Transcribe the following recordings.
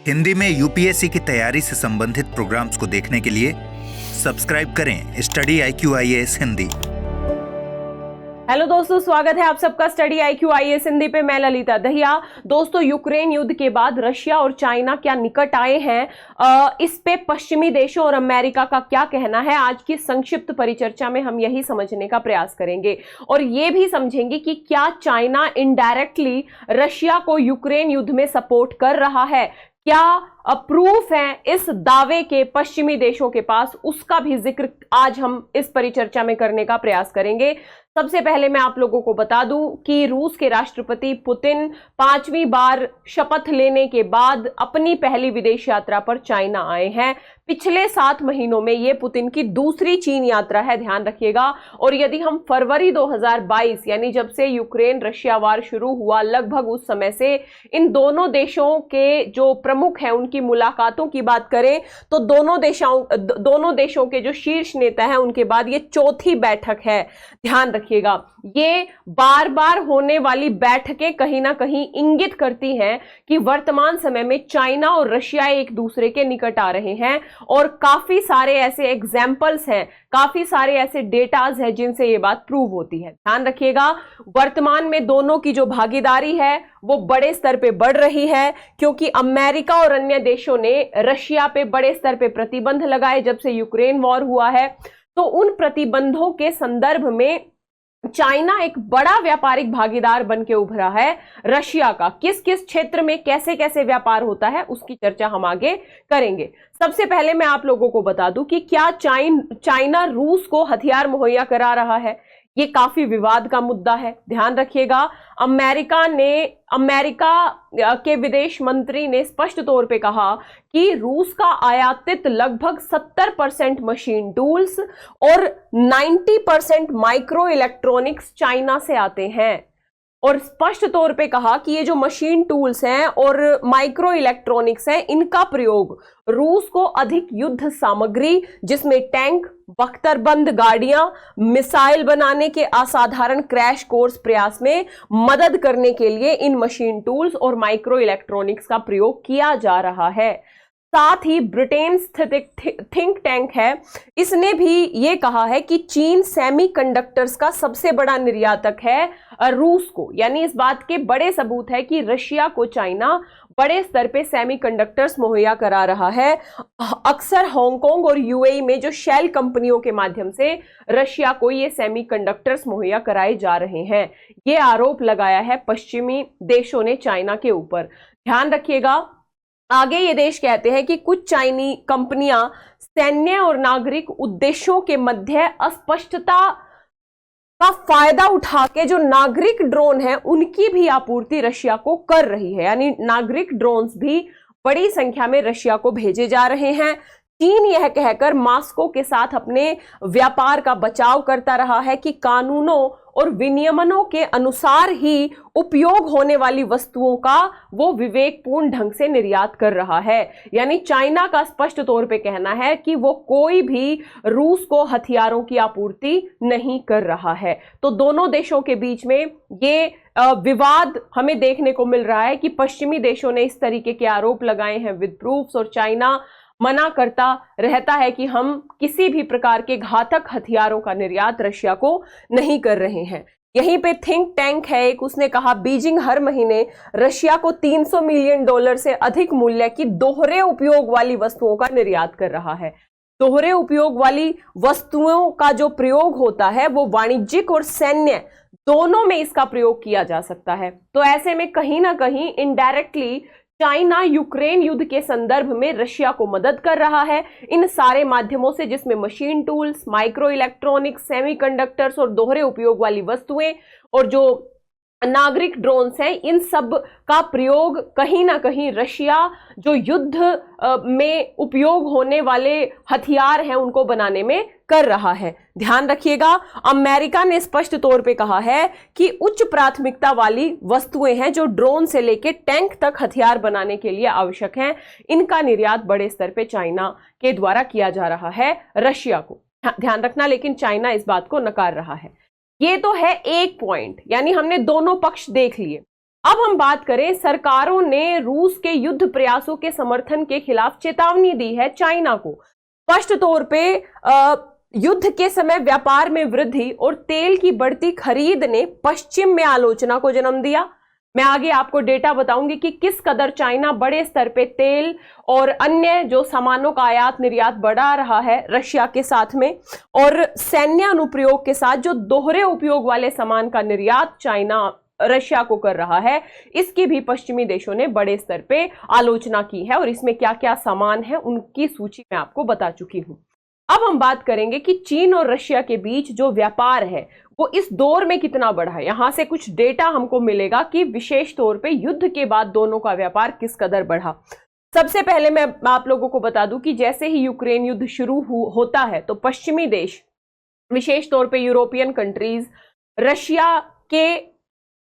हिंदी में यूपीएससी की तैयारी से संबंधित प्रोग्राम्स को देखने के लिए सब्सक्राइब करें study IQ IAS Hindi. Hello दोस्तों, स्वागत है आप सबका स्टडी IQ IAS हिंदी पे। मैं ललिता दहिया। दोस्तों, यूक्रेन युद्ध के बाद रशिया और चाइना क्या निकट आए हैं, इस पे पश्चिमी देशों और अमेरिका का क्या कहना है, आज की संक्षिप्त परिचर्चा में हम यही समझने का प्रयास करेंगे और ये भी समझेंगे कि क्या चाइना इनडायरेक्टली रशिया को यूक्रेन युद्ध में सपोर्ट कर रहा है, क्या प्रूफ है इस दावे के पश्चिमी देशों के पास, उसका भी जिक्र आज हम इस परिचर्चा में करने का प्रयास करेंगे। सबसे पहले मैं आप लोगों को बता दूं कि रूस के राष्ट्रपति पुतिन 5वीं बार शपथ लेने के बाद अपनी पहली विदेश यात्रा पर चाइना आए हैं। पिछले 7 महीनों में यह पुतिन की दूसरी चीन यात्रा है, ध्यान रखिएगा। और यदि हम फरवरी 2022 यानी जब से यूक्रेन रशिया वार शुरू हुआ, लगभग उस समय से इन दोनों देशों के जो प्रमुख हैं उनकी मुलाकातों की बात करें तो दोनों देशों के जो शीर्ष नेता हैं उनके बाद ये चौथी बैठक है। ध्यान रखिएगा, ये बार बार होने वाली बैठकें कहीं ना कहीं इंगित करती हैं कि वर्तमान समय में चाइना और रशिया एक दूसरे के निकट आ रहे हैं और काफी सारे ऐसे एग्जाम्पल्स हैं, काफी सारे ऐसे डेटाज हैं जिनसे ये बात प्रूव होती है। ध्यान रखिएगा, वर्तमान में दोनों की जो भागीदारी है वो बड़े स्तर पे बढ़ रही है क्योंकि अमेरिका और अन्य देशों ने रशिया पे बड़े स्तर पे प्रतिबंध लगाए जब से यूक्रेन वॉर हुआ है। तो उन प्रतिबंधों के संदर्भ में चाइना एक बड़ा व्यापारिक भागीदार बन के उभरा है रशिया का। किस किस क्षेत्र में कैसे कैसे व्यापार होता है उसकी चर्चा हम आगे करेंगे। सबसे पहले मैं आप लोगों को बता दूं कि क्या चाइना रूस को हथियार मुहैया करा रहा है, ये काफी विवाद का मुद्दा है। ध्यान रखिएगा, अमेरिका के विदेश मंत्री ने स्पष्ट तौर पे कहा कि रूस का आयातित लगभग 70% मशीन टूल्स और 90% माइक्रो इलेक्ट्रॉनिक्स चाइना से आते हैं। और स्पष्ट तौर पे कहा कि ये जो मशीन टूल्स हैं और माइक्रो इलेक्ट्रॉनिक्स हैं, इनका प्रयोग रूस को अधिक युद्ध सामग्री जिसमें टैंक, बख्तरबंद गाड़ियां, मिसाइल बनाने के असाधारण क्रैश कोर्स प्रयास में मदद करने के लिए इन मशीन टूल्स और माइक्रो इलेक्ट्रॉनिक्स का प्रयोग किया जा रहा है। साथ ही ब्रिटेन स्थित एक थिंक टैंक है, इसने भी ये कहा है कि चीन सेमीकंडक्टर्स का सबसे बड़ा निर्यातक है रूस को। यानी इस बात के बड़े सबूत है कि रशिया को चाइना बड़े स्तर पे सेमीकंडक्टर्स मुहैया करा रहा है। अक्सर हांगकांग और यूएई में जो शेल कंपनियों के माध्यम से रशिया को ये सेमीकंडक्टर्स मुहैया कराए जा रहे हैं, ये आरोप लगाया है पश्चिमी देशों ने चाइना के ऊपर। ध्यान रखिएगा, आगे ये देश कहते हैं कि कुछ चाइनी कंपनियां सैन्य और नागरिक उद्देश्यों के मध्य अस्पष्टता का फायदा उठा के जो नागरिक ड्रोन है उनकी भी आपूर्ति रशिया को कर रही है। यानी नागरिक ड्रोन्स भी बड़ी संख्या में रशिया को भेजे जा रहे हैं। चीन यह कहकर मॉस्को के साथ अपने व्यापार का बचाव करता रहा है कि कानूनों और विनियमनों के अनुसार ही उपयोग होने वाली वस्तुओं का वो विवेकपूर्ण ढंग से निर्यात कर रहा है। यानी चाइना का स्पष्ट तौर पे कहना है कि वो कोई भी रूस को हथियारों की आपूर्ति नहीं कर रहा है। तो दोनों देशों के बीच में ये विवाद हमें देखने को मिल रहा है कि पश्चिमी देशों ने इस तरीके के आरोप लगाए हैं विद प्रूफ्स और चाइना मना करता रहता है कि हम किसी भी प्रकार के घातक हथियारों का निर्यात रशिया को नहीं कर रहे हैं। यहीं पे थिंक टैंक है एक, उसने कहा बीजिंग हर महीने रशिया को $300 मिलियन से अधिक मूल्य की दोहरे उपयोग वाली वस्तुओं का निर्यात कर रहा है। दोहरे उपयोग वाली वस्तुओं का जो प्रयोग होता है वो वाणिज्यिक और सैन्य दोनों में इसका प्रयोग किया जा सकता है। तो ऐसे में कहीं ना कहीं इनडायरेक्टली चाइना यूक्रेन युद्ध के संदर्भ में रशिया को मदद कर रहा है इन सारे माध्यमों से, जिसमें machine tools, micro electronics, semiconductors और दोहरे उपयोग वाली वस्तुएं और जो नागरिक ड्रोन्स हैं, इन सब का प्रयोग कहीं ना कहीं रशिया जो युद्ध में उपयोग होने वाले हथियार हैं उनको बनाने में कर रहा है। ध्यान रखिएगा, अमेरिका ने स्पष्ट तौर पे कहा है कि उच्च प्राथमिकता वाली वस्तुएं हैं जो ड्रोन से लेके टैंक तक हथियार बनाने के लिए आवश्यक हैं, इनका निर्यात बड़े स्तर पे चाइना के द्वारा किया जा रहा है रशिया को। ध्यान रखना, लेकिन चाइना इस बात को नकार रहा है। ये तो है एक पॉइंट, यानी हमने दोनों पक्ष देख लिए। अब हम बात करें, सरकारों ने रूस के युद्ध प्रयासों के समर्थन के खिलाफ चेतावनी दी है चाइना को। स्पष्ट तौर पे युद्ध के समय व्यापार में वृद्धि और तेल की बढ़ती खरीद ने पश्चिम में आलोचना को जन्म दिया। मैं आगे आपको डेटा बताऊंगी कि किस कदर चाइना बड़े स्तर पे तेल और अन्य जो सामानों का आयात निर्यात बढ़ा रहा है रशिया के साथ में, और सैन्य अनुप्रयोग के साथ जो दोहरे उपयोग वाले सामान का निर्यात चाइना रशिया को कर रहा है, इसकी भी पश्चिमी देशों ने बड़े स्तर पे आलोचना की है। और इसमें क्या क्या सामान है उनकी सूची मैं आपको बता चुकी हूं। अब हम बात करेंगे कि चीन और रशिया के बीच जो व्यापार है वो इस दौर में कितना बढ़ा है। यहां से कुछ डेटा हमको मिलेगा कि विशेष तौर पे युद्ध के बाद दोनों का व्यापार किस कदर बढ़ा। सबसे पहले मैं आप लोगों को बता दूं कि जैसे ही यूक्रेन युद्ध शुरू होता है तो पश्चिमी देश, विशेष तौर पे यूरोपियन कंट्रीज, रशिया के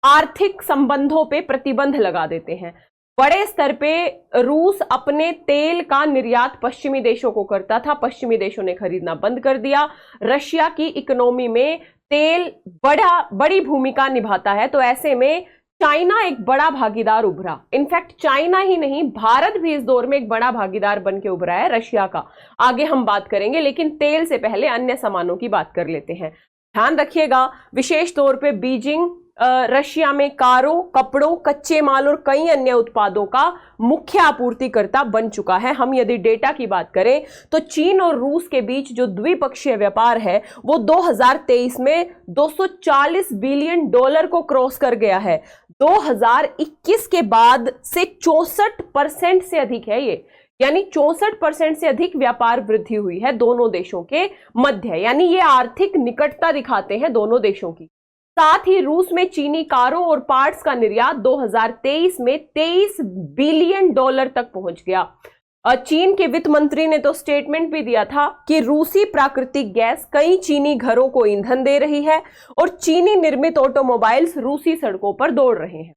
आर्थिक संबंधों पे प्रतिबंध लगा देते हैं। बड़े स्तर पे रूस अपने तेल का निर्यात पश्चिमी देशों को करता था, पश्चिमी देशों ने खरीदना बंद कर दिया। रशिया की इकोनॉमी में तेल बड़ी भूमिका निभाता है, तो ऐसे में चाइना एक बड़ा भागीदार उभरा। इनफैक्ट चाइना ही नहीं, भारत भी इस दौर में एक बड़ा भागीदार बन के उभरा है रशिया का। आगे हम बात करेंगे, लेकिन तेल से पहले अन्य सामानों की बात कर लेते हैं। ध्यान रखिएगा, विशेष तौर पे बीजिंग रशिया में कारों, कपड़ों, कच्चे माल और कई अन्य उत्पादों का मुख्य आपूर्तिकर्ता बन चुका है। हम यदि डेटा की बात करें तो चीन और रूस के बीच जो द्विपक्षीय व्यापार है वो 2023 में $240 बिलियन को क्रॉस कर गया है। 2021 के बाद से 64% से अधिक है ये, यानी 64% से अधिक व्यापार वृद्धि हुई है दोनों देशों के मध्य। यानी ये आर्थिक निकटता दिखाते हैं दोनों देशों की। साथ ही रूस में चीनी कारों और पार्ट्स का निर्यात 2023 में $23 बिलियन तक पहुंच गया। चीन के वित्त मंत्री ने तो स्टेटमेंट भी दिया था कि रूसी प्राकृतिक गैस कई चीनी घरों को ईंधन दे रही है और चीनी निर्मित ऑटोमोबाइल्स रूसी सड़कों पर दौड़ रहे हैं।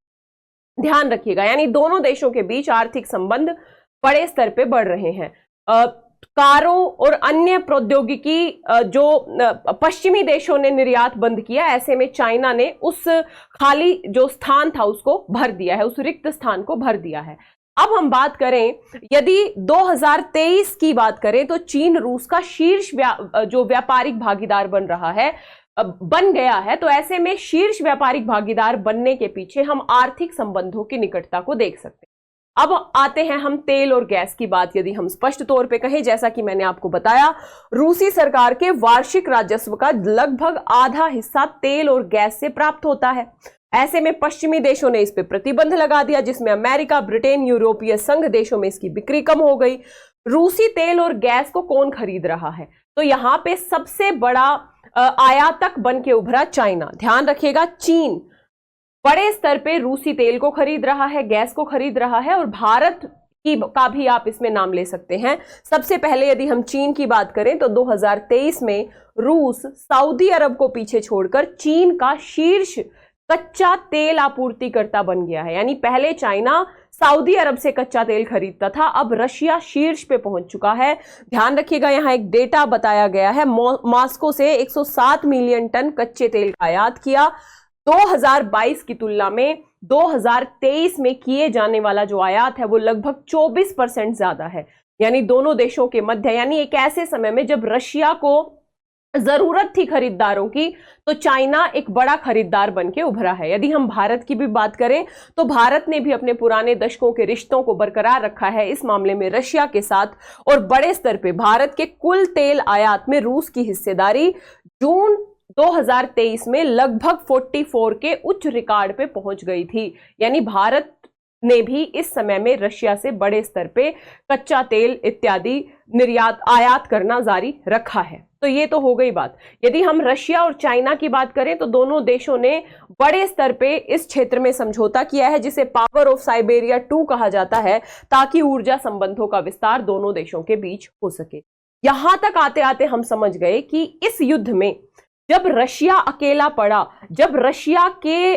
ध्यान रखिएगा, यानी दोनों देशों के बीच आर्थिक संबंध बड़े स्तर पे बढ़ रहे हैं। कारों और अन्य प्रौद्योगिकी जो पश्चिमी देशों ने निर्यात बंद किया, ऐसे में चाइना ने उस खाली जो स्थान था उसको भर दिया है, उस रिक्त स्थान को भर दिया है। अब हम बात करें, यदि 2023 की बात करें तो चीन रूस का शीर्ष जो व्यापारिक भागीदार बन गया है। तो ऐसे में शीर्ष व्यापारिक भागीदार बनने के पीछे हम आर्थिक संबंधों की निकटता को देख सकते हैं। अब आते हैं हम तेल और गैस की बात। यदि हम स्पष्ट तौर पे कहें, जैसा कि मैंने आपको बताया, रूसी सरकार के वार्षिक राजस्व का लगभग आधा हिस्सा तेल और गैस से प्राप्त होता है। ऐसे में पश्चिमी देशों ने इस पे प्रतिबंध लगा दिया, जिसमें अमेरिका, ब्रिटेन, यूरोपीय संघ देशों में इसकी बिक्री कम हो गई। रूसी तेल और गैस को कौन खरीद रहा है? तो यहां पे सबसे बड़ा आयातक बन के उभरा चाइना। ध्यान रखिएगा, चीन बड़े स्तर पे रूसी तेल को खरीद रहा है, गैस को खरीद रहा है, और भारत का भी आप इसमें नाम ले सकते हैं। सबसे पहले यदि हम चीन की बात करें तो 2023 में रूस सऊदी अरब को पीछे छोड़कर चीन का शीर्ष कच्चा तेल आपूर्तिकर्ता बन गया है। यानी पहले चाइना सऊदी अरब से कच्चा तेल खरीदता था, अब रशिया शीर्ष पे पहुंच चुका है। ध्यान रखिएगा, यहां एक डेटा बताया गया है, मॉस्को से 107 मिलियन टन कच्चे तेल का आयात किया। 2022 की तुलना में 2023 में किए जाने वाला जो आयात है वो लगभग 24% ज्यादा है। यानी दोनों देशों के मध्य, यानी एक ऐसे समय में जब रशिया को जरूरत थी खरीदारों की, तो चाइना एक बड़ा खरीदार बन के उभरा है। यदि हम भारत की भी बात करें तो भारत ने भी अपने पुराने दशकों के रिश्तों को बरकरार रखा है इस मामले में रशिया के साथ, और बड़े स्तर पे भारत के कुल तेल आयात में रूस की हिस्सेदारी जून 2023 में लगभग 44 के उच्च रिकॉर्ड पे पहुंच गई थी। यानी भारत ने भी इस समय में रशिया से बड़े स्तर पे कच्चा तेल इत्यादि आयात करना जारी रखा है। तो ये तो हो गई बात। यदि हम रशिया और चाइना की बात करें तो दोनों देशों ने बड़े स्तर पे इस क्षेत्र में समझौता किया है, जिसे पावर ऑफ साइबेरिया 2 कहा जाता है, ताकि ऊर्जा संबंधों का विस्तार दोनों देशों के बीच हो सके। यहां तक आते आते हम समझ गए कि इस युद्ध में जब रशिया अकेला पड़ा, जब रशिया के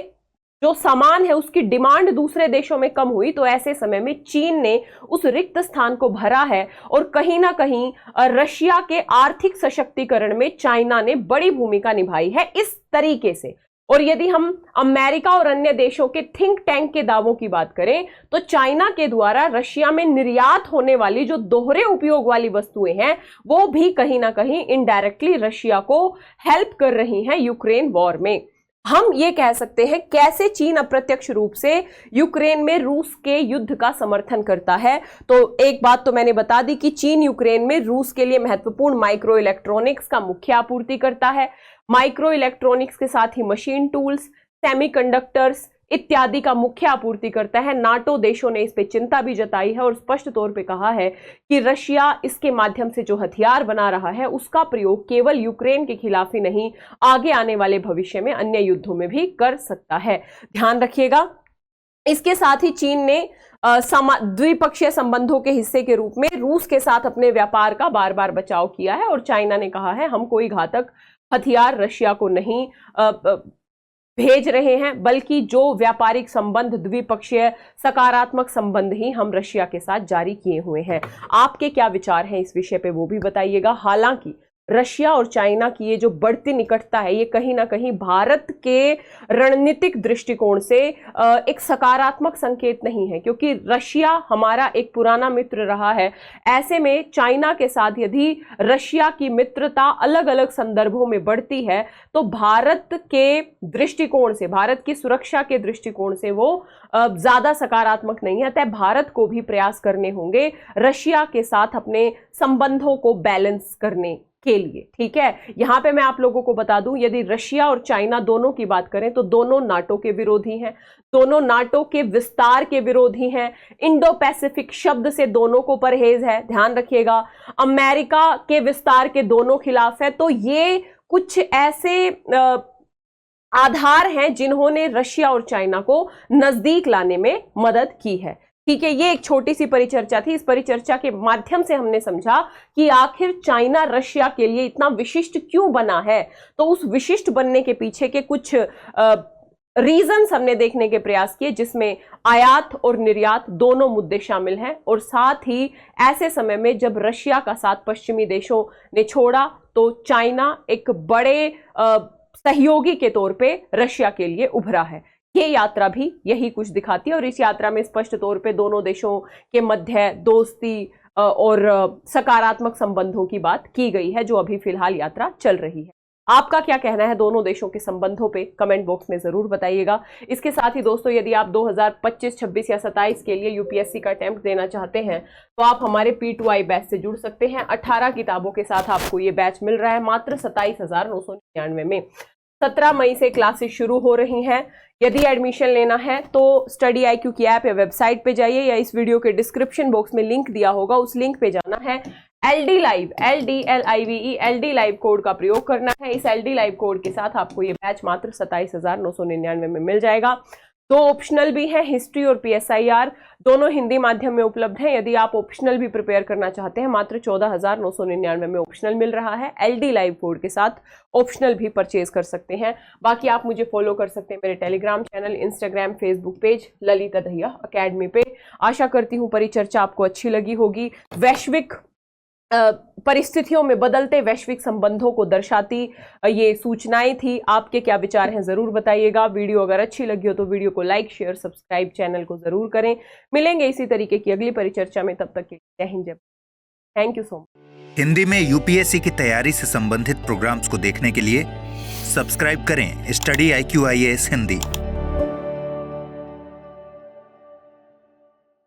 जो सामान है उसकी डिमांड दूसरे देशों में कम हुई, तो ऐसे समय में चीन ने उस रिक्त स्थान को भरा है, और कहीं ना कहीं रशिया के आर्थिक सशक्तिकरण में चाइना ने बड़ी भूमिका निभाई है। इस तरीके से और यदि हम अमेरिका और अन्य देशों के थिंक टैंक के दावों की बात करें तो चाइना के द्वारा रशिया में निर्यात होने वाली जो दोहरे उपयोग वाली वस्तुएं हैं वो भी कहीं ना कहीं इनडायरेक्टली रशिया को हेल्प कर रही हैं यूक्रेन वॉर में। हम ये कह सकते हैं कैसे चीन अप्रत्यक्ष रूप से यूक्रेन में रूस के युद्ध का समर्थन करता है। तो एक बात तो मैंने बता दी कि चीन यूक्रेन में रूस के लिए महत्वपूर्ण माइक्रो इलेक्ट्रॉनिक्स का मुख्य आपूर्ति करता है। माइक्रो इलेक्ट्रॉनिक्स के साथ ही मशीन टूल्स, सेमीकंडक्टर्स इत्यादि का मुख्य आपूर्ति करता है। नाटो देशों ने इस पे चिंता भी जताई है और स्पष्ट तौर पे कहा है कि रशिया इसके माध्यम से जो हथियार बना रहा है उसका प्रयोग केवल यूक्रेन के खिलाफ ही नहीं, आगे आने वाले भविष्य में अन्य युद्धों में भी कर सकता है। ध्यान रखिएगा। इसके साथ ही चीन ने द्विपक्षीय संबंधों के हिस्से के रूप में रूस के साथ अपने व्यापार का बार बार बचाव किया है और चाइना ने कहा है हम कोई घातक हथियार रशिया को नहीं भेज रहे हैं, बल्कि जो व्यापारिक संबंध, द्विपक्षीय सकारात्मक संबंध ही हम रशिया के साथ जारी किए हुए हैं। आपके क्या विचार हैं इस विषय पे वो भी बताइएगा। हालांकि रशिया और चाइना की ये जो बढ़ती निकटता है ये कहीं ना कहीं भारत के रणनीतिक दृष्टिकोण से एक सकारात्मक संकेत नहीं है, क्योंकि रशिया हमारा एक पुराना मित्र रहा है। ऐसे में चाइना के साथ यदि रशिया की मित्रता अलग अलग संदर्भों में बढ़ती है तो भारत के दृष्टिकोण से, भारत की सुरक्षा के दृष्टिकोण से वो ज्यादा सकारात्मक नहीं है। अतः भारत को भी प्रयास करने होंगे रशिया के साथ अपने संबंधों को बैलेंस करने के लिए। ठीक है, यहां पे मैं आप लोगों को बता दूं, यदि रशिया और चाइना दोनों की बात करें तो दोनों नाटो के विरोधी हैं, दोनों नाटो के विस्तार के विरोधी हैं। इंडो पैसिफिक शब्द से दोनों को परहेज है, ध्यान रखिएगा। अमेरिका के विस्तार के दोनों खिलाफ है। तो ये कुछ ऐसे आधार हैं जिन्होंने रशिया और चाइना को नजदीक लाने में मदद की है। ठीक है, ये एक छोटी सी परिचर्चा थी। इस परिचर्चा के माध्यम से हमने समझा कि आखिर चाइना रशिया के लिए इतना विशिष्ट क्यों बना है। तो उस विशिष्ट बनने के पीछे के कुछ रीजंस हमने देखने के प्रयास किए, जिसमें आयात और निर्यात दोनों मुद्दे शामिल हैं। और साथ ही ऐसे समय में जब रशिया का साथ पश्चिमी देशों ने छोड़ा तो चाइना एक बड़े सहयोगी के तौर पे रशिया के लिए उभरा है। ये यात्रा भी यही कुछ दिखाती है और इस यात्रा में स्पष्ट तौर पे दोनों देशों के मध्य दोस्ती और सकारात्मक संबंधों की बात की गई है, जो अभी फिलहाल यात्रा चल रही है। आपका क्या कहना है दोनों देशों के संबंधों पे कमेंट बॉक्स में जरूर बताइएगा। इसके साथ ही दोस्तों, यदि आप 2025, 26 या 27 के लिए यूपीएससी का अटेम्प्ट देना चाहते हैं तो आप हमारे P2I बैच से जुड़ सकते हैं। 18 किताबों के साथ आपको ये बैच मिल रहा है मात्र 27,999 में। 17 मई से क्लासेस शुरू हो रही हैं। यदि एडमिशन लेना है तो स्टडी IQ की ऐप या वेबसाइट पे जाइए, या इस वीडियो के डिस्क्रिप्शन बॉक्स में लिंक दिया होगा, उस लिंक पे जाना है। LD live, LDLIVE, LD live code का प्रयोग करना है। इस LD लाइव कोड के साथ आपको ये बैच मात्र 27,999 में मिल जाएगा। 2 ऑप्शनल भी हैं, हिस्ट्री और PSIR, दोनों हिंदी माध्यम में उपलब्ध हैं। यदि आप ऑप्शनल भी प्रिपेयर करना चाहते हैं, मात्र 14,999 में ऑप्शनल मिल रहा है। LD लाइव कोड के साथ ऑप्शनल भी परचेज कर सकते हैं। बाकी आप मुझे फॉलो कर सकते हैं मेरे Telegram channel, Instagram, Facebook page Lalita Dahiya academy पे। आशा करती हूँ परिचर्चा आपको अच्छी लगी होगी। वैश्विक परिस्थितियों में बदलते वैश्विक संबंधों को दर्शाती ये सूचनाएं थी। आपके क्या विचार हैं जरूर बताइएगा। वीडियो अगर अच्छी लगी हो तो वीडियो को लाइक, शेयर, सब्सक्राइब चैनल को जरूर करें। मिलेंगे इसी तरीके की अगली परिचर्चा में, तब तक के लिए जय हिंद, जय Bharat. Thank you so much. Hindi में यूपीएससी की तैयारी से संबंधित प्रोग्राम्स को देखने के लिए सब्सक्राइब करें स्टडी IQ IAS हिंदी।